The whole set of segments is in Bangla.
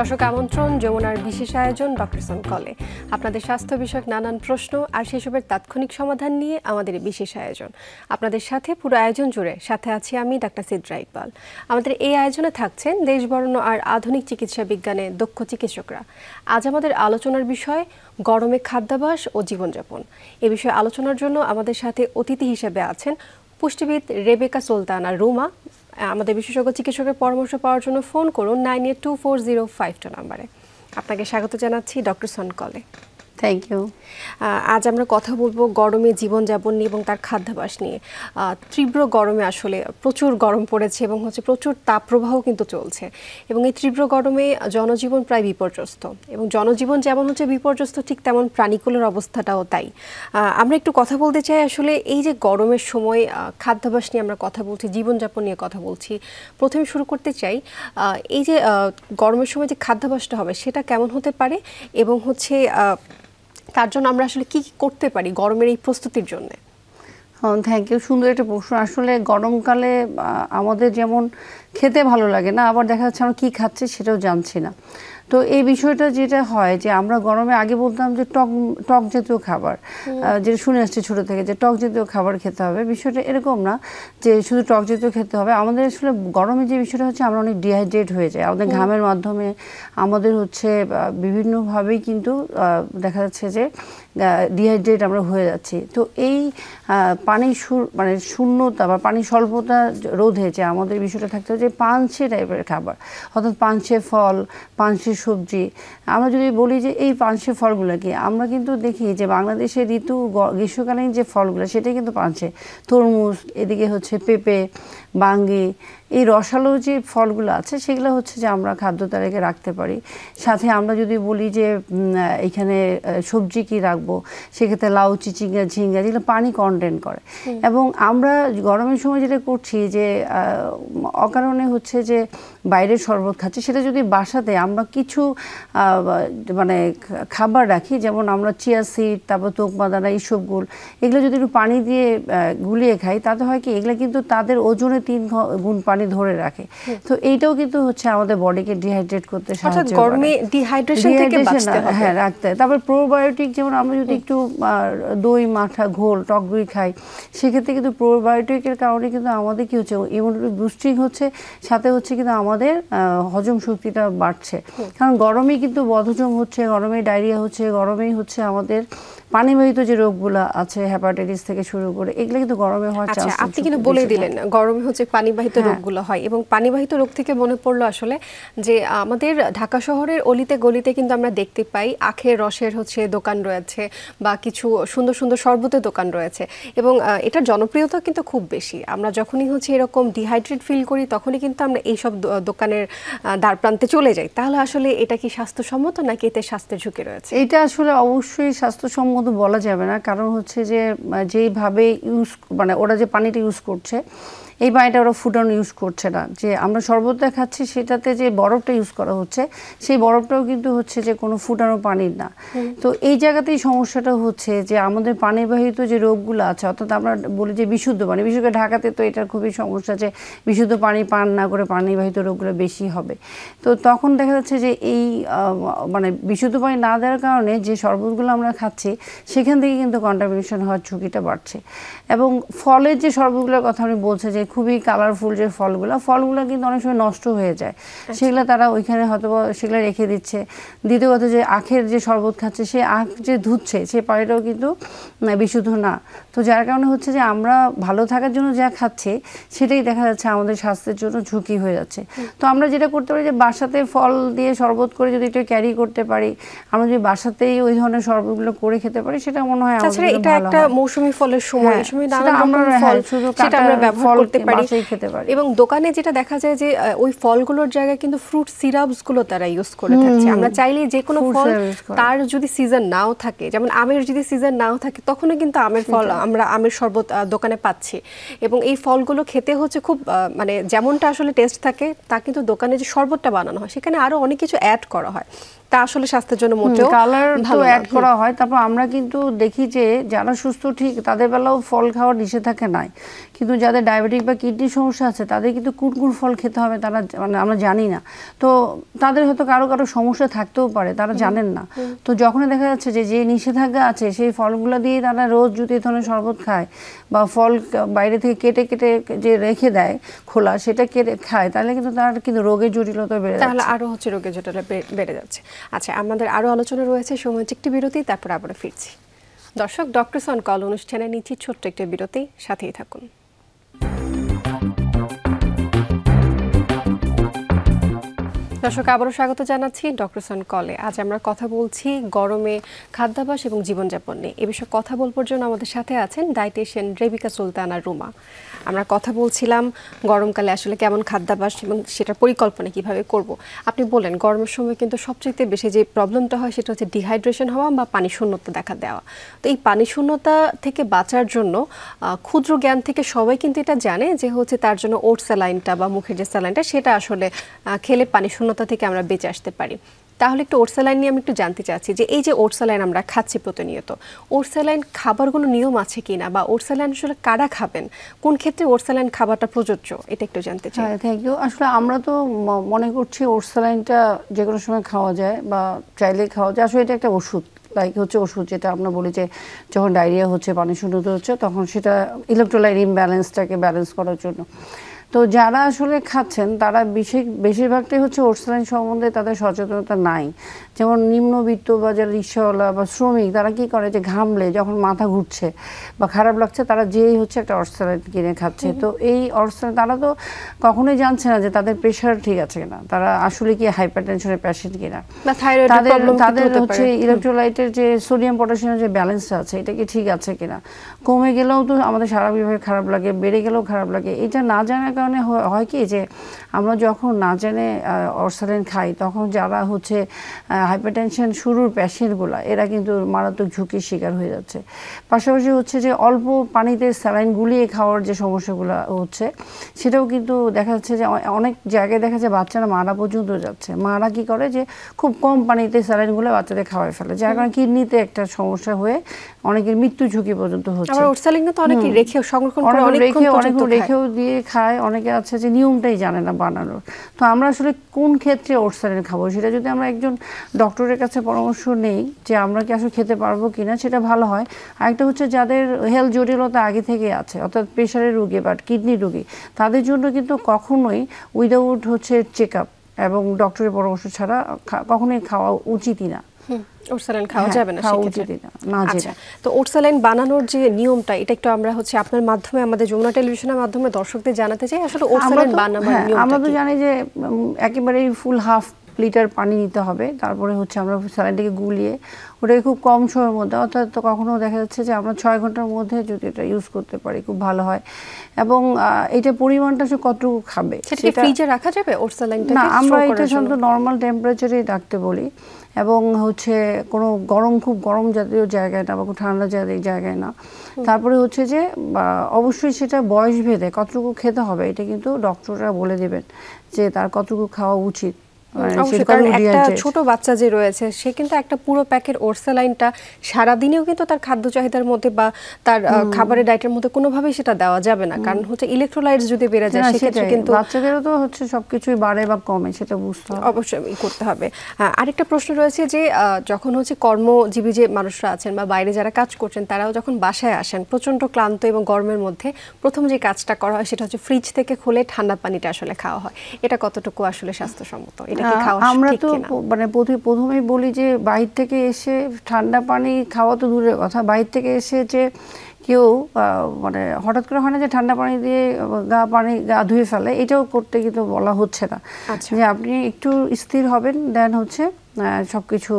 দর্শক আমন্ত্রণ যমুনার বিশেষ আয়োজন ডক্টর সন কলে। আপনাদের স্বাস্থ্য বিষয়ক নানান প্রশ্ন আর সেসবের তাৎক্ষণিক সমাধান নিয়ে আমাদের এই বিশেষ আয়োজন। আপনাদের সাথে পুরো আয়োজন জুড়ে সাথে আছি আমি ডাক্তার সিদ্রা ইকবাল। আমাদের এই আয়োজনে থাকছেন দেশবরণ্য আর আধুনিক চিকিৎসা বিজ্ঞানে দক্ষ চিকিৎসকরা। আজ আমাদের আলোচনার বিষয় গরমে খাদ্যাভ্যাস ও জীবনযাপন। এ বিষয়ে আলোচনার জন্য আমাদের সাথে অতিথি হিসেবে আছেন পুষ্টিবিদ রেবেকা সুলতানা রুমা। আমাদের বিশেষজ্ঞ চিকিৎসকের পরামর্শ পাওয়ার জন্য ফোন করুন 982405 নম্বরে। আপনাকে স্বাগত জানাচ্ছি ডক্টর সন কলে। Thank you. আজ আমরা কথা বলবো গরমে জীবনযাপন নিয়ে এবং তার খাদ্যাভ্যাস নিয়ে। তীব্র গরমে আসলে প্রচুর গরম পড়েছে এবং প্রচুর তাপপ্রবাহ কিন্তু চলছে এবং এই তীব্র গরমে জনজীবন প্রায় বিপর্যস্ত এবং জনজীবন যেমন বিপর্যস্ত ঠিক তেমন প্রাণীকুলের অবস্থাটাও তাই। আমরা একটু কথা বলতে চাই আসলে এই যে গরমের সময় খাদ্যাভ্যাস নিয়ে আমরা কথা বলছি, জীবনযাপন নিয়ে কথা বলছি। প্রথমে শুরু করতে চাই এই যে গরমের সময় যে খাদ্যাভ্যাসটা হবে সেটা কেমন হতে পারে এবং তার জন্য আমরা আসলে কি করতে পারি গরমের এই প্রস্তুতির জন্য। হ্যাঁ, থ্যাংক ইউ। সুন্দর একটা প্রশ্ন। আসলে গরমকালে আমাদের যেমন খেতে ভালো লাগে না, আবার দেখা যাচ্ছে আমরা কী খাচ্ছি সেটাও জানছি না। তো এই বিষয়টা যেটা হয় যে আমরা গরমে আগে বলতাম যে টক জাতীয় খাবার, যেটা শুনে আসছে ছোটো থেকে যে টক জাতীয় খাবার খেতে হবে। বিষয়টা এরকম না যে শুধু টক জাতীয় খেতে হবে। আমাদের আসলে গরমে যে বিষয়টা হচ্ছে আমরা অনেক ডিহাইড্রেট হয়ে যাই, আমাদের ঘামের মাধ্যমে আমাদের বিভিন্নভাবেই কিন্তু দেখা যাচ্ছে যে ডিহাইড্রেট আমরা হয়ে যাচ্ছি। তো এই পানির শূন্যতা বা পানির স্বল্পতা রোধে যে আমাদের বিষয়টা থাকতে হবে যে পানসে টাইপের খাবার, অর্থাৎ পানসে ফল, পানসে সবজি। আমরা যদি বলি যে এই পানসে ফলগুলো কি, আমরা কিন্তু দেখি যে বাংলাদেশের গ্রীষ্মকালীন যে ফলগুলো সেটাই কিন্তু পানসে। তরমুজ, এদিকে পেঁপে, বাঙ্গি, এই রসালো যে ফলগুলো আছে সেগুলো যে আমরা খাদ্য তালিকায় রাখতে পারি। সাথে আমরা যদি বলি যে এখানে সবজি কি রাখবো, সেক্ষেত্রে লাউ, চিচিঙ্গা, ঝিঙ্গা, যেগুলো পানি কন্টেন্ট করে। এবং আমরা গরমের সময় যেটা করছি যে অকারণে যে বাইরের শরবত খাচ্ছি, সেটা যদি বাসাতে আমরা কিছু খাবার রাখি, যেমন আমরা চিয়া সিড, তারপর তোকমাদানা, এইসবগুলো এগুলো যদি একটু পানি দিয়ে গুলিয়ে খাই, তাতে হয় কি এগুলো কিন্তু তাদের ওজনে 3 গুণ পানি ধরে রাখে। তো এইটাও কিন্তু আমাদের বডিকে ডিহাইড্রেট করতে সাহায্য করে। গরমে ডিহাইড্রেশন থেকে বাঁচতে হবে। হ্যাঁ, রাখতে। তারপর প্রোবায়োটিক, যেমন আমরা যদি একটু দই, মাঠা, ঘোল, টক দই খাই, সেক্ষেত্রে কিন্তু প্রোবায়োটিকের কারণে কিন্তু আমাদের কি ইমিউনিটি বুস্টিং সাথে কিন্তু আমাদের হজম শক্তিটা বাড়ছে। কারণ গরমেই কিন্তু বদহজম গরমে ডায়রিয়া গরমেই আমাদের পানিবাহিত যে রোগগুলো আছে, হেপাটাইটিস থেকে শুরু করে, এগুলো কিন্তু গরমে হওয়ার চান্স। আপনি কিন্তু বলে দিলেন গরমে পানিবাহিত রোগগুলো হয় এবং পানিবাহিত রোগ থেকে মনে পড়লো আসলে যে আমাদের ঢাকা শহরের অলিতে গলিতে কিন্তু আমরা দেখতে পাই আখের রসের দোকান রয়েছে বা কিছু সুন্দর সুন্দর শরবতের দোকান রয়েছে এবং এটার জনপ্রিয়তা কিন্তু খুব বেশি। আমরা যখনই এরকম ডিহাইড্রেট ফিল করি তখনই কিন্তু আমরা এইসব দোকানের দ্বার প্রান্তে চলে যাই। তাহলে আসলে এটা কি স্বাস্থ্যসম্মত নাকি এতে স্বাস্থ্যের ঝুঁকি রয়েছে? এটা আসলে অবশ্যই স্বাস্থ্যসম্মত বলা যাবে না। কারণ যে যেইভাবে ওরা যে পানিটা ইউজ করছে, এই পানিটা ওরা ফুটানো ইউজ করছে না। যে আমরা শরবতটা খাচ্ছি সেটাতে যে বরফটা ইউজ করা হচ্ছে, সেই বরফটাও কিন্তু যে কোনো ফুটানো পানির না। তো এই জায়গাতেই সমস্যাটা যে আমাদের পানিবাহিত যে রোগগুলো আছে, অর্থাৎ আমরা বলি যে বিশুদ্ধ পানি, বিশেষ করে ঢাকাতে তো এটার খুবই সমস্যা যে বিশুদ্ধ পানি পান না করে পানিবাহিত রোগগুলো বেশি হবে। তো তখন দেখা যাচ্ছে যে এই বিশুদ্ধ পানি না দেওয়ার কারণে যে শরবতগুলো আমরা খাচ্ছি সেখান থেকে কিন্তু কন্টামিনেশন হওয়ার ঝুঁকিটা বাড়ছে। এবং ফলের যে শরবতগুলোর কথা আমি বলছি যে খুবই কালারফুল যে ফলগুলো কিন্তু অনেক সময় নষ্ট হয়ে যায়, সেগুলো তারা ওইখানে সেগুলো রেখে দিচ্ছে। দ্বিতীয় কথা যে আখের যে শরবত খাচ্ছে, সে আখ যে ধুচ্ছে সে পানিটাও কিন্তু বিশুদ্ধ না। তো যার কারণে যে আমরা ভালো থাকার জন্য যা খাচ্ছি সেটাই দেখা যাচ্ছে আমাদের স্বাস্থ্যের জন্য ঝুঁকি হয়ে যাচ্ছে। তো আমরা যেটা করতে পারি যে বাসাতে ফল দিয়ে শরবত করে যদি একটু ক্যারি করতে পারি, আমরা যদি বাসাতেই ওই ধরনের শরবতগুলো করে খেতে পারি, সেটা মনে হয় আমাদের এটা একটা মৌসুমী ফলের সময়, এই সময় নানা রকম ফল সেটা আমরা ব্যবহার করতে পারি এবং দোকানে যেটা দেখা যায় যে ওই ফলগুলোর জায়গায় কিন্তু ফ্রুট সিরাপস গুলো তারা ইউজ করে থাকছে। আমরা চাইলে যে কোনো ফল তার যদি সিজন নাও থাকে, যেমন আমের যদি সিজন নাও থাকে, তখনও কিন্তু আমরা আমের শরবত দোকানে পাচ্ছি এবং এই ফলগুলো খেতে খুব যেমনটা আসলে টেস্ট থাকে তা কিন্তু দোকানে যে শরবতটা বানানো হয় সেখানে আরো অনেক কিছু অ্যাড করা হয়। তা আসলে স্বাস্থ্যের জন্য মোটেও কালার তো ভালো অ্যাড করা হয়। তারপর আমরা কিন্তু দেখি যে যারা সুস্থ ঠিক তাদের বেলাও ফল খাওয়ার নিষেধাজ্ঞা নাই, কিন্তু যাদের ডায়াবেটিক বা কিডনির সমস্যা আছে তাদের কিন্তু কোন কোন ফল খেতে হবে তারা মানে আমরা জানি না। তো তাদের হয়তো কারো কারো সমস্যা থাকতেও পারে, তারা জানেন না। তো যখনই দেখা যাচ্ছে যে যে নিষেধাজ্ঞা আছে সেই ফলগুলো দিয়ে তারা রোজ যদি এই ধরনের শরবত খায় বা ফল বাইরে থেকে কেটে কেটে যে রেখে দেয় খোলা, সেটা কেটে খায়, তাহলে কিন্তু তার কিন্তু রোগের জটিলতা বেড়ে যাচ্ছে, তাহলে আরো হচ্ছে রোগের জটিলতা বেড়ে যাচ্ছে। আচ্ছা, আমাদের আরো আলোচনা রয়েছে, সময় একটি বিরতি, তারপর আবার ফিরছি। দর্শক, ডক্টরস অন কল অনুষ্ঠানে নিচ্ছি ছোট্ট একটি বিরতি, সাথেই থাকুন। দর্শক, আবারও স্বাগত জানাচ্ছি ডক্টরস অন কলে। আজ আমরা কথা বলছি গরমে খাদ্যাভ্যাস এবং জীবনযাপন নিয়ে। এ বিষয়ে কথা বলবার জন্য আমাদের সাথে আছেন ডায়েটিশিয়ান রেবিকা সুলতানা রুমা। আমরা কথা বলছিলাম গরমকালে আসলে কেমন খাদ্যাভ্যাস এবং সেটার পরিকল্পনা কিভাবে করব। আপনি বলেন গরমের সময় কিন্তু সবচেয়ে বেশি যে প্রবলেমটা হয় সেটা হচ্ছে ডিহাইড্রেশন হওয়া বা পানি শূন্যতা দেখা দেওয়া। তো এই পানি শূন্যতা থেকে বাঁচার জন্য ক্ষুদ্র জ্ঞান থেকে সবাই কিন্তু এটা জানে যে হচ্ছে তার জন্য ওট স্যালাইনটা বা মুখের যে স্যালাইনটা সেটা আসলে খেলে পানি শূন্যতা থেকে আমরা বেঁচে আসতে পারি। তাহলে একটু ওট স্যালাইন নিয়ে আমি একটু জানতে চাচ্ছি যে এই যে ওট স্যালাইন আমরা খাচ্ছি প্রতিনিয়ত, ওট স্যালাইন খাবার কোনো নিয়ম আছে কিনা, বা ওট স্যালাইন আসলে কারা খাবেন, কোন ক্ষেত্রে ওট স্যালাইন খাবারটা প্রযোজ্য, এটা একটু জানতে চাই। হ্যাঁ, থ্যাংক ইউ। আসলে আমরা তো মনে করছি ওট স্যালাইনটা যে কোনো সময় খাওয়া যায় বা চাইলে খাওয়া যায়। আসলে এটা একটা ওষুধ, লাইক হচ্ছে ওষুধ, যেটা আমরা বলি যে যখন ডায়রিয়া হচ্ছে, পানি শূন্যতা হচ্ছে, তখন সেটা ইলেকট্রোলাইট ইমব্যালেন্সটাকে ব্যালেন্স করার জন্য। তো যারা আসলে খাচ্ছেন তারা বেশিরভাগটাই হচ্ছে ওট স্যালাইন সম্বন্ধে তাদের সচেতনতা নাই। যেমন নিম্নবিত্ত বা যারা রিক্সাওয়ালা বা শ্রমিক, তারা কি করে যে ঘামলে যখন মাথা ঘুরছে বা খারাপ লাগছে তারা যেই হচ্ছে একটা ওট স্যালাইন কিনে খাচ্ছে। তো এই ওট স্যালাইন তারা তো কখনোই জানছে না যে তাদের প্রেশার ঠিক আছে কিনা, তারা আসলে কি হাইপারটেনশনের পেশেন্ট কিনা, তাদের হচ্ছে ইলেকট্রোলাইটের যে সোডিয়াম পটাশিয়ামের যে ব্যালেন্সটা আছে এটা কি ঠিক আছে কিনা। কমে গেলেও তো আমাদের সারাবিভাবে খারাপ লাগে, বেড়ে গেলেও খারাপ লাগে। এটা না জানার কারণে হয় কি যে আমরা যখন না জেনে ওট স্যালাইন খাই, তখন যারা হচ্ছে হাইপারটেনশন শুরুর পেশেন্টগুলো এরা কিন্তু মারাত্মক ঝুঁকির শিকার হয়ে যাচ্ছে। পাশাপাশি হচ্ছে যে অল্প পানিতে স্যালাইন গুলিয়ে খাওয়ার যে সমস্যাগুলো হচ্ছে, সেটাও কিন্তু দেখা যাচ্ছে যে অনেক জায়গায় দেখা যায় বাচ্চারা মারা পর্যন্ত যাচ্ছে। মারা কি করে যে খুব কম পানিতে স্যালাইনগুলো বাচ্চাদের খাওয়াই ফেলে, যার কারণে কিডনিতে একটা সমস্যা হয়ে অনেকের মৃত্যু ঝুঁকি পর্যন্ত হচ্ছে। রেখেও দিয়ে খায়, অনেকে আছে যে নিয়মটাই জানে না বানানোর। তো আমরা আসলে কোন ক্ষেত্রে ওট স্যালাইন খাবো সেটা যদি আমরা একজন ডক্টরের কাছে পরামর্শ নেই যে আমরা কি আসলে খেতে পারবো কিনা, সেটা ভালো হয়। আরেকটা হচ্ছে যাদের হেলথ জটিলতা আগে থেকে আছে, অর্থাৎ প্রেশারের রোগী বা কিডনি রোগী, তাদের জন্য কিন্তু কখনোই উইদাউট হচ্ছে চেক আপ এবং ডক্টরের পরামর্শ ছাড়া কখনোই খাওয়া উচিতই না। ওট স্যালাইন খাওয়া যাবে না সেক্ষেত্রে। আচ্ছা, তো ওট স্যালাইন বানানোর যে নিয়মটা, এটা একটু আমরা হচ্ছে আপনার মাধ্যমে আমাদের যমুনা টেলিভিশনের মাধ্যমে দর্শকদের জানাতে চাই আসলে ওট স্যালাইন বানানোর নিয়মটা। আমরা তো জানি যে একেবারেই ফুল হাফ লিটার পানি নিতে হবে, তারপরে হচ্ছে আমরা স্যালাইনটাকে গুলিয়ে ওটাকে খুব কম সময়ের মধ্যে, অর্থাৎ তো কখনো দেখা যাচ্ছে যে আমরা 6 ঘন্টার মধ্যে যদি এটা ইউজ করতে পারি খুব ভালো হয়। এবং এটা পরিমাণটা আসলে কতটুকু খাবে সেটা ফ্রিজে রাখা যাবে ওট স্যালাইনটা? না, আমরা এটা সাধারণত নর্মাল টেম্পারেচারেই রাখতে বলি, এবং হচ্ছে কোনো খুব গরম জাতীয় জায়গায় না বা খুব ঠান্ডা জায়গায় না। তারপরে হচ্ছে যে অবশ্যই সেটা বয়স ভেদে কতটুকু খেতে হবে এটা কিন্তু ডক্টররা বলে দেবেন যে তার কতটুকু খাওয়া উচিত। একটা ছোট বাচ্চা যে রয়েছে সে কিন্তু একটা পুরো প্যাকেট ওট স্যালাইনটা সারাদিনেও কিন্তু তার খাদ্য চাহিদার মধ্যে বা তার খাবারের ডায়েটের মধ্যে কোনোভাবেই সেটা দেওয়া যাবে না, কারণ হচ্ছে ইলেকট্রোলাইটস যদি বেড়ে যায় সেক্ষেত্রে কিন্তু বাচ্চাদেরও তো হচ্ছে সবকিছুই বাড়ে বা কমে, সেটা বুঝতে হবে, অবশ্যই করতে হবে। আরেকটা প্রশ্ন রয়েছে যে যখন হচ্ছে কর্মজীবী যে মানুষরা আছেন বা বাইরে যারা কাজ করছেন, তারাও যখন বাসায় আসেন প্রচন্ড ক্লান্ত এবং গরমের মধ্যে, প্রথম যে কাজটা করা হয় সেটা হচ্ছে ফ্রিজ থেকে খুলে ঠান্ডা পানিটা আসলে খাওয়া হয়। এটা কতটুকু আসলে স্বাস্থ্যসম্মত? আমরা তো মানে প্রথমেই বলি যে বাইরে থেকে এসে ঠান্ডা পানি খাওয়া তো দূরের কথা, বাইরে থেকে এসে যে কেউ মানে হঠাৎ করে হয় না যে ঠান্ডা পানি দিয়ে গা ধুয়ে ফেলে, এটাও করতে কিন্তু বলা হচ্ছে না। যে আপনি একটু স্থির হবেন, দেন হচ্ছে সব কিছু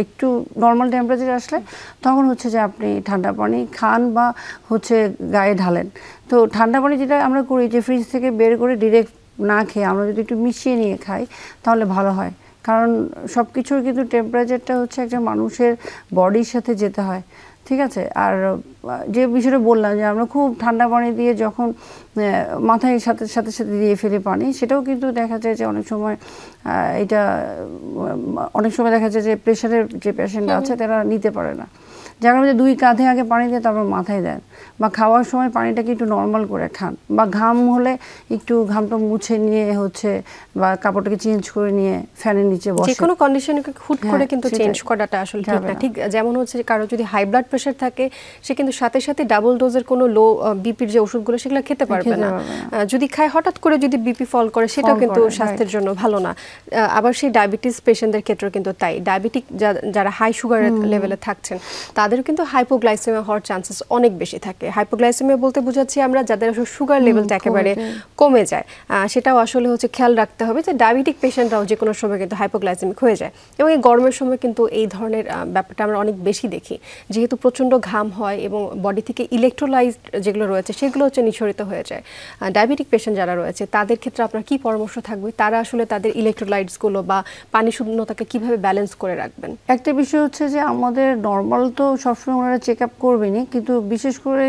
একটু নর্মাল টেম্পারেচারে আসলে তখন হচ্ছে যে আপনি ঠান্ডা পানি খান বা হচ্ছে গায়ে ঢালেন। তো ঠান্ডা পানি যেটা আমরা করি যে ফ্রিজ থেকে বের করে ডিরেক্ট না খেয়ে আমরা যদি একটু মিশিয়ে নিয়ে খাই তাহলে ভালো হয়, কারণ সব কিছুর কিন্তু টেম্পারেচারটা হচ্ছে একটা মানুষের বডির সাথে যেতে হয়। ঠিক আছে। আর যে বিষয়টা বললাম যে আমরা খুব ঠান্ডা পানি দিয়ে যখন মাথায় সাথে সাথে সাথে দিয়ে ফেলে পানি, সেটাও কিন্তু দেখা যায় যে অনেক সময় এটা অনেক সময় দেখা যায় যে প্রেশারের যে পেশেন্ট আছে তারা নিতে পারে না, যার কারণে 2 কাঁধে আগে পানি দিয়ে তারপর মাথায় দেন, বা খাওয়ার সময় পানিটাকে একটু নর্মাল করে খান, বা ঘাম হলে একটু ঘামটা মুছে নিয়ে হচ্ছে বা কাপড়টাকে চেঞ্জ করে নিয়ে ফ্যানের নিচে বসে। যে কোনো কন্ডিশনে হুট করে কিন্তু চেঞ্জ করাটা আসলে ঠিক না। ঠিক যেমন হচ্ছে কারো যদি হাই ব্লাড প্রেশার থাকে সে কিন্তু সাথে সাথে ডাবল ডোজের কোনো লো বিপির যে ওষুধগুলো সেগুলো খেতে পারবে না। যদি খায় হঠাৎ করে যদি বিপি ফল করে সেটাও কিন্তু স্বাস্থ্যের জন্য ভালো না। আবার সেই ডায়াবেটিস পেশেন্টদের ক্ষেত্রেও কিন্তু তাই, ডায়াবেটিক যারা হাই সুগারের লেভেলে থাকছেন তাদেরও কিন্তু হাইপোগ্লাইসেমিয়া হওয়ার চান্সেস অনেক বেশি থাকে। হাইপোগ্লাইসেমিয়া বলতে বোঝাচ্ছি আমরা যাদের আসলে সুগার লেভেলটা একেবারে কমে যায়, সেটাও আসলে হচ্ছে খেয়াল রাখতে হবে যে ডায়াবেটিক পেশেন্টরাও যে কোনো সময় কিন্তু হাইপোগ্লাইসেমিক হয়ে যায়। এবং এই গরমের সময় কিন্তু এই ধরনের ব্যাপারটা আমরা অনেক বেশি দেখি, যেহেতু প্রচণ্ড ঘাম হয় এবং বডি থেকে ইলেকট্রোলাইট যেগুলো রয়েছে সেগুলো হচ্ছে নিঃসরিত হয়ে যায়। ডায়াবেটিক পেশেন্ট যারা রয়েছে তাদের ক্ষেত্রে আপনার কি পরামর্শ থাকবে, তারা আসলে তাদের ইলেকট্রোলাইটসগুলো বা পানি শূন্যতাকে কিভাবে ব্যালেন্স করে রাখবেন? একটা বিষয় হচ্ছে যে আমাদের নর্মাল তো সবসময় ওনারা চেক আপ করবেনই, কিন্তু বিশেষ করে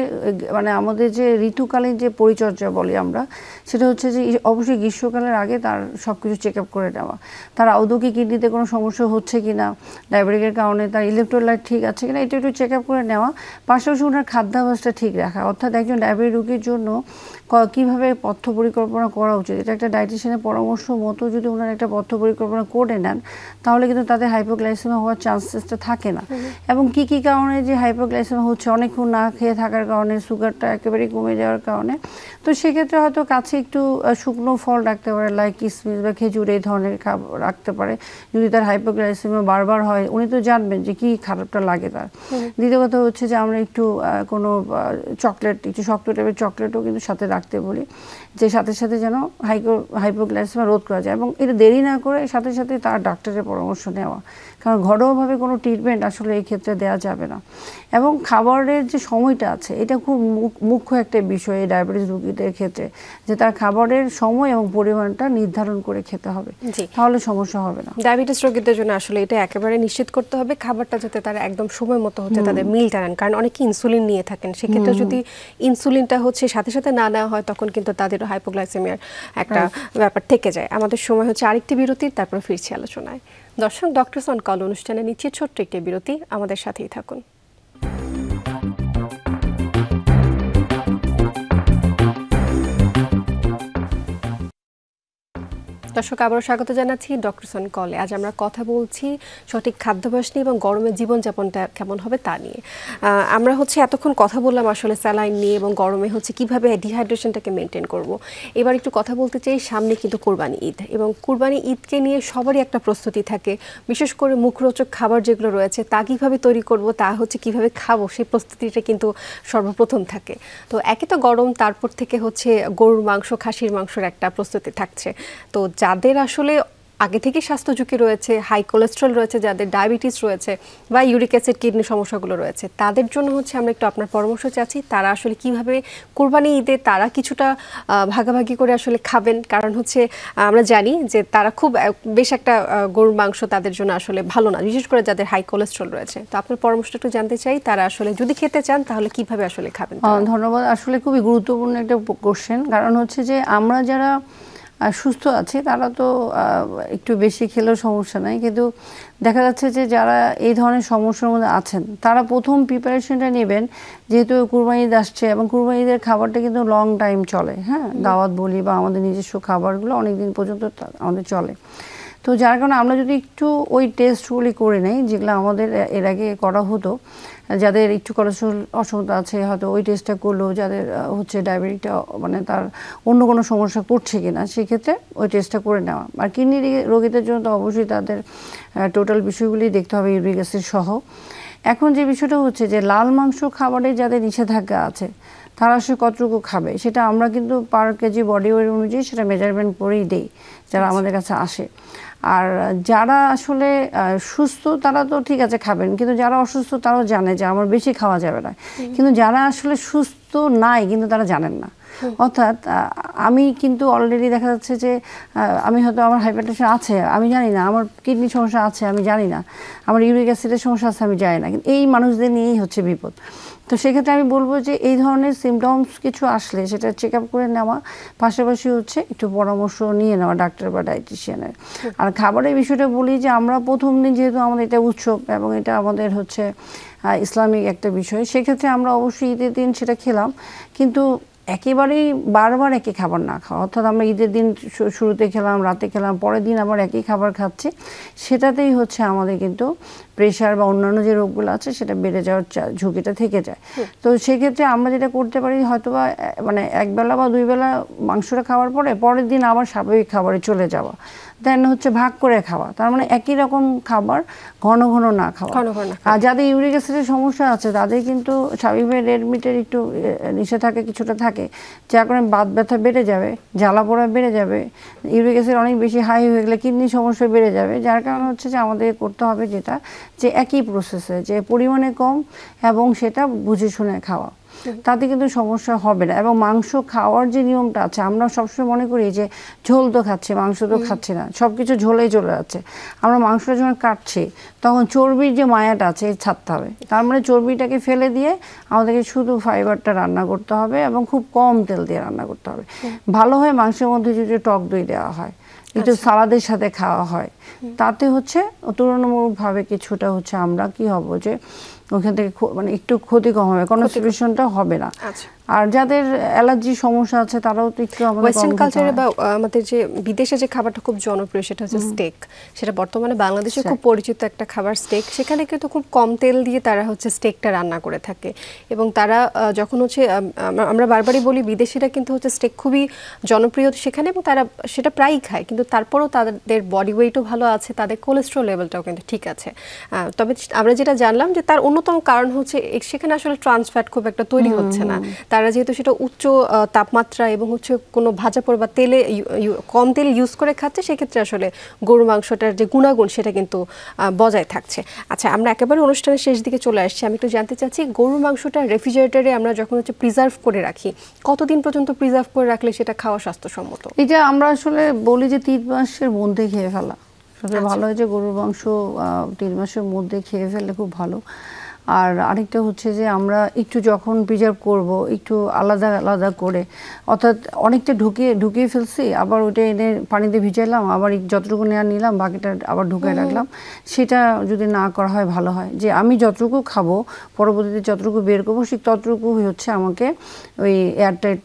মানে আমাদের যে ঋতুকালীন যে পরিচর্যা বলি আমরা, সেটা হচ্ছে যে অবশ্যই গ্রীষ্মকালের আগে তার সব কিছু চেক আপ করে নেওয়া, তার আদৌ কি কিডনিতে কোনো সমস্যা হচ্ছে কিনা, ডায়াবেটিকের কারণে তার ইলেকট্রোলাইট ঠিক আছে কিনা, এটা একটু চেক আপ করে নেওয়া। পাশাপাশি ওনার খাদ্যাভ্যাসটা ঠিক রাখা, অর্থাৎ একজন ডায়াবেটিক রোগীর জন্য কীভাবে পথ্য পরিকল্পনা করা উচিত, এটা একটা ডায়েটিশিয়ানের পরামর্শ মতো যদি ওনারা একটা পথ্য পরিকল্পনা করে নেন তাহলে কিন্তু তাদের হাইপোগ্লাইসেমিয়া হওয়ার চান্সেসটা থাকে না। এবং কি কি কারণে যে হাইপোগ্লাইসেমিয়া হচ্ছে, অনেকক্ষণ না খেয়ে থাকার কারণে, সুগারটা একেবারেই কমে যাওয়ার কারণে, তো সেক্ষেত্রে হয়তো কাছে একটু শুকনো ফল রাখতে পারে, লাইক কিশমিশ বা খেজুর এই ধরনের খাবার রাখতে পারে। যদি তার হাইপোগ্লাইসেমিয়া বারবার হয় উনি তো জানবেন যে কি খারাপটা লাগে তার। দ্বিতীয় কথা হচ্ছে যে আমরা একটু কোনো চকলেট, একটু শক্ত টাইপের চকলেটও কিন্তু সাথে রাখতে বলি, যে সাথে সাথে যেন হাইপোগ্লাইসেমিয়া রোধ করা যায়। এবং এটা দেরি না করে সাথে সাথে তার ডাক্তারের পরামর্শ নেওয়া, কারণ ঘরোয়াভাবে কোনো ট্রিটমেন্ট আসলে এই ক্ষেত্রে দেওয়া যাবে না। এবং খাবারের যে সময়টা আছে এটা খুব মুখ্য একটা বিষয় এই ডায়াবেটিস রোগীদের ক্ষেত্রে, যে তার খাবারের সময় এবং পরিমাণটা নির্ধারণ করে খেতে হবে, তাহলে সমস্যা হবে না। ডায়াবেটিস রোগীদের জন্য আসলে এটা একেবারে নিশ্চিত করতে হবে খাবারটা যাতে তারা একদম সময় মতো হচ্ছে তাদের মিলটা নেন, কারণ অনেকে ইনসুলিন নিয়ে থাকেন, সেক্ষেত্রে যদি ইনসুলিনটা হচ্ছে সাথে সাথে না নেওয়া হয় তখন কিন্তু তাদের হাইপোগ্লাইসেমিয়ার একটা ব্যাপার থেকে যায়। আমাদের সময় হচ্ছে আরেকটি বিরতির, তারপর ফিরছি আলোচনায়। দর্শক, ডক্টরস অন কল অনুষ্ঠানে নিচ্ছে ছোট্ট একটি বিরতি, আমাদের সাথেই থাকুন। দর্শক, আবারও স্বাগত জানাচ্ছি ডক্টরস অন কলে। আজ আমরা কথা বলছি সঠিক খাদ্যাভ্যাস নিয়ে এবং গরমে জীবনযাপনটা কেমন হবে তা নিয়ে। আমরা হচ্ছে এতক্ষণ কথা বললাম আসলে স্যালাইন নিয়ে এবং গরমে হচ্ছে কিভাবে ডিহাইড্রেশনটাকে মেনটেন করব। এবার একটু কথা বলতে চাই, সামনে কিন্তু কুরবানি ঈদ, এবং কুরবানি ঈদকে নিয়ে সবারই একটা প্রস্তুতি থাকে, বিশেষ করে মুখরোচক খাবার যেগুলো রয়েছে তা কীভাবে তৈরি করব, তা হচ্ছে কিভাবে খাবো, সেই প্রস্তুতিটা কিন্তু সর্বপ্রথম থাকে। তো একে তো গরম, তারপর থেকে হচ্ছে গরুর মাংস, খাসির মাংসের একটা প্রস্তুতি থাকছে। তো যাদের আসলে আগে থেকে স্বাস্থ্য ঝুঁকি রয়েছে, হাই কোলেস্ট্রল রয়েছে, যাদের ডায়াবেটিস রয়েছে বা ইউরিক অ্যাসিড কিডনি সমস্যাগুলো রয়েছে, তাদের জন্য হচ্ছে আমরা একটু আপনার পরামর্শ চাচ্ছি, তারা আসলে কিভাবে কুরবানি ঈদে তারা কিছুটা ভাগাভাগি করে আসলে খাবেন। কারণ হচ্ছে আমরা জানি যে তারা খুব বেশ একটা গরুর মাংস তাদের জন্য আসলে ভালো না, বিশেষ করে যাদের হাই কোলেস্ট্রল রয়েছে। তো আপনার পরামর্শটা একটু জানতে চাই, তারা আসলে যদি খেতে চান তাহলে কিভাবে আসলে খাবেন? ধন্যবাদ। আসলে খুবই গুরুত্বপূর্ণ একটা কোশ্চেন, কারণ হচ্ছে যে আমরা যারা সুস্থ আছে তারা তো একটু বেশি খেলেও সমস্যা নাই, কিন্তু দেখা যাচ্ছে যে যারা এই ধরনের সমস্যার মধ্যে আছেন তারা প্রথম প্রিপারেশনটা নেবেন, যেহেতু কুরবানি ঈদ আসছে এবং কুরবানি ঈদের খাবারটা কিন্তু লং টাইম চলে, হ্যাঁ, দাওয়াত বলি বা আমাদের নিজস্ব খাবারগুলো অনেক দিন পর্যন্ত আমাদের চলে। তো যার কারণে আমরা যদি একটু ওই টেস্টগুলি করে নেই যেগুলো আমাদের এর আগে করা হতো, যাদের একটু কোলেস্ট্রল অসমতা আছে হয়তো ওই টেস্টটা করলো, যাদের হচ্ছে ডায়াবেটিকটা মানে তার অন্য কোনো সমস্যা করছে কিনা সেক্ষেত্রে ওই টেস্টটা করে নেওয়া। আর কিডনি রোগীদের জন্য তো অবশ্যই তাদের টোটাল বিষয়গুলি দেখতে হবে, ইউরিক অ্যাসিড সহ। এখন যে বিষয়টা হচ্ছে যে লাল মাংস খাবারে যাদের নিষেধাজ্ঞা আছে তারা আসলে কতটুকু খাবে সেটা আমরা কিন্তু পার কেজি বডি ওয়েট অনুযায়ী সেটা মেজারমেন্ট করেই দেই যারা আমাদের কাছে আসে। আর যারা আসলে সুস্থ তারা তো ঠিক আছে খাবেন, কিন্তু যারা অসুস্থ তারাও জানে যে আমার বেশি খাওয়া যাবে না, কিন্তু যারা আসলে সুস্থ নাই কিন্তু তারা জানেন না, অর্থাৎ আমি কিন্তু অলরেডি দেখা যাচ্ছে যে আমি হয়তো আমার হাইপারটেনশন আছে আমি জানি না, আমার কিডনি সমস্যা আছে আমি জানি না, আমার ইউরিক অ্যাসিডের সমস্যা আছে আমি জানি না, কিন্তু এই মানুষদের নিয়েই হচ্ছে বিপদ। তো সেক্ষেত্রে আমি বলবো যে এই ধরনের সিমটমস কিছু আসলে সেটা চেক আপ করে নেওয়া, পাশাপাশি হচ্ছে একটু পরামর্শ নিয়ে নেওয়া ডাক্তার বা ডায়েটিশিয়ানের। আর খাবারের বিষয়টা বলি যে আমরা প্রথম দিন যেহেতু আমাদের এটা উৎসব এবং এটা আমাদের হচ্ছে ইসলামিক একটা বিষয়, সেক্ষেত্রে আমরা অবশ্যই ঈদের দিন সেটা খেলাম, কিন্তু একেবারেই বারবার একই খাবার না খাওয়া, অর্থাৎ আমরা ঈদের দিন শুরুতে খেলাম, রাতে খেলাম, পরের দিন আবার একই খাবার খাচ্ছি, সেটাতেই হচ্ছে আমাদের কিন্তু প্রেশার বা অন্যান্য যে রোগগুলো আছে সেটা বেড়ে যাওয়ার ঝুঁকিটা থেকে যায়। তো সেক্ষেত্রে আমরা যেটা করতে পারি হয়তোবা মানে একবেলা বা দুই বেলা মাংসটা খাওয়ার পরে পরের দিন আবার স্বাভাবিক খাবারে চলে যাওয়া, দেন হচ্ছে ভাগ করে খাওয়া, তার মানে একই রকম খাবার ঘন ঘন না খাওয়া। আর যাদের ইউরিক অ্যাসিডের সমস্যা আছে তাদের কিন্তু স্বাভাবিকভাবে রেড মিটের একটু নিষেধাজ্ঞা কিছুটা থাকে, যার কারণে বাত ব্যথা বেড়ে যাবে, জ্বালা পোড়া বেড়ে যাবে, ইউরিক অ্যাসিড অনেক বেশি হাই হয়ে গেলে কিডনি সমস্যা বেড়ে যাবে, যার কারণে হচ্ছে যে আমাদের করতে হবে যেটা যে একই প্রসেসে যে পরিমাণে কম এবং সেটা বুঝে শুনে খাওয়া, তাতে কিন্তু সমস্যা হবে না। এবং মাংস খাওয়ার যে নিয়মটা আছে, আমরা সবসময় মনে করি যে ঝোল তো খাচ্ছি মাংস তো খাচ্ছি না, সব কিছু ঝোলেই চলে যাচ্ছে। আমরা মাংসটা যখন কাটছি তখন চর্বির যে মায়াটা আছে ছাড়তে হবে, তার মানে চর্বিটাকে ফেলে দিয়ে আমাদেরকে শুধু ফাইবারটা রান্না করতে হবে এবং খুব কম তেল দিয়ে রান্না করতে হবে। ভালো হয় মাংসের মধ্যে যদি টক দই দেওয়া হয়, একটু সালাদের সাথে খাওয়া হয়, তাতে হচ্ছে তুলনামূলকভাবে কিছুটা হচ্ছে আমরা কি হব যে ওখান থেকে মানে একটু ক্ষতি কম হবে, কনস্টিপেশনটা হবে না। আর যাদের অ্যালার্জি সমস্যা আছে তারাও তো একটু আমাদের ওয়েস্টার্ন কালচারে বা আমাদের যে বিদেশে যে খাবারটা খুব জনপ্রিয় সেটা হচ্ছে স্টেক, সেটা বর্তমানে বাংলাদেশে খুব পরিচিত একটা খাবার স্টেক, সেখানে কিন্তু খুব কম তেল দিয়ে তারা হচ্ছে স্টেকটা রান্না করে থাকে এবং তারা যখন হচ্ছে আমরা বারবারই বলি বিদেশিরা কিন্তু হচ্ছে স্টেক খুবই জনপ্রিয় সেখানে এবং তারা সেটা প্রায়ই খায়, কিন্তু তারপরেও তাদের বডি ওয়েটও ভালো আছে, তাদের কোলেস্ট্রল লেভেলটাও কিন্তু ঠিক আছে। তবে আমরা যেটা জানলাম যে তার অন্যতম কারণ হচ্ছে সেখানে আসলে ট্রান্স ফ্যাট খুব একটা তৈরি হচ্ছে না, তারা যেহেতু সেটা উচ্চ তাপমাত্রা এবং হচ্ছে কোনো ভাজা পোড়া বা তেলে কম তেল ইউজ করে খাচ্ছে, সেক্ষেত্রে আসলে গরু মাংসটার যে গুণাগুণ সেটা কিন্তু বজায় থাকছে। আচ্ছা, আমরা একেবারে অনুষ্ঠানের শেষ দিকে চলে আসছি, আমি একটু জানতে চাচ্ছি গরুর মাংসটা রেফ্রিজারেটরে আমরা যখন হচ্ছে প্রিজার্ভ করে রাখি, কতদিন পর্যন্ত প্রিজার্ভ করে রাখলে সেটা খাওয়া স্বাস্থ্যসম্মত? এটা আমরা আসলে বলি যে 3 মাসের মধ্যে খেয়ে ফেলা সবচেয়ে ভালো হয়, যে গরুর মাংস 3 মাসের মধ্যে খেয়ে ফেললে খুব ভালো। আর আরেকটা হচ্ছে যে আমরা একটু যখন প্রিজার্ভ করব একটু আলাদা আলাদা করে, অর্থাৎ অনেকটা ঢুকিয়ে ফেলছি, আবার ওইটা এনে পানিতে ভিজাইলাম, আবার যতটুকু নিলাম বাকিটা আবার ঢুকিয়ে রাখলাম, সেটা যদি না করা হয় ভালো হয়। যে আমি যতটুকু খাবো পরবর্তীতে যতটুকু বের করবো ঠিক ততটুকু হচ্ছে আমাকে ওই এয়ারটাইট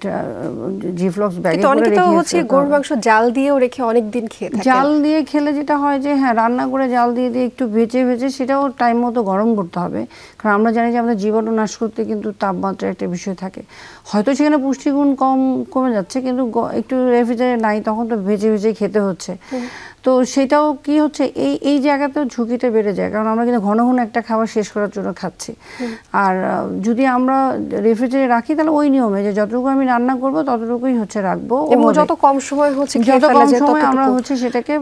জিফ্লক্স ব্যাগে করে রেখে হচ্ছে গরুর মাংস জাল দিয়েও রেখে অনেক দিন খেয়ে থাকে। জাল দিয়ে খেলে যেটা হয় যে হ্যাঁ, রান্না করে জাল দিয়ে একটু ভেজে সেটাও টাইম মতো গরম করতে হবে, কারণ আমরা জানি যে আমাদের জীবাণু নাশ করতে কিন্তু তাপমাত্রা একটা বিষয় থাকে। হয়তো সেখানে পুষ্টিগুণ কমে যাচ্ছে, কিন্তু একটু রেফ্রিজারেটর নাই তখন তো ভেজে খেতে হচ্ছে। তো সেটাও কি হচ্ছে এই জায়গাতেও ঝুঁকিটা বেড়ে যায়, কারণ আমরা কিন্তু ঘন ঘন একটা খাবার শেষ করার জন্য খাচ্ছি। আর যদি আমরা রেফ্রিজারেটরে রাখি তাহলে ওই নিয়মে যে যতটুকু আমি রান্না করব ততটুকুই হচ্ছে রাখবো, এবং যত কম সময় হচ্ছে যত কম সময় আমরা হচ্ছে সেটাকে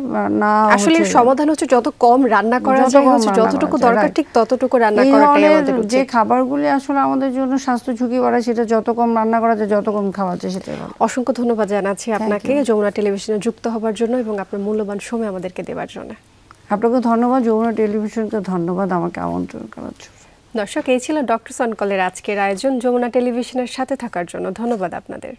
না, আসলে সমাধান হচ্ছে যত কম রান্না করা যায়, হচ্ছে যতটুকু দরকার ঠিক ততটুকু রান্না করাটাই আমাদের উচিত। যে খাবারগুলি আসলে আমাদের জন্য স্বাস্থ্য ঝুঁকি বাড়ায় সেটা যত কম রান্না করা যায়, যত কম খাওয়া যায় সেটাই ভালো। অসংখ্য ধন্যবাদ জানাচ্ছি আপনাকে যমুনা টেলিভিশনে যুক্ত হবার জন্য এবং আপনার মূল্যবান সময় আমাদেরকে দেওয়ার জন্য। আপনাকে ধন্যবাদ, যমুনা টেলিভিশনকে ধন্যবাদ আমাকে আমন্ত্রণ করার জন্য। দর্শক, এই ছিল ডক্টরস অন কলের আজকের আয়োজন। যমুনা টেলিভিশনের সাথে থাকার জন্য ধন্যবাদ আপনাদের।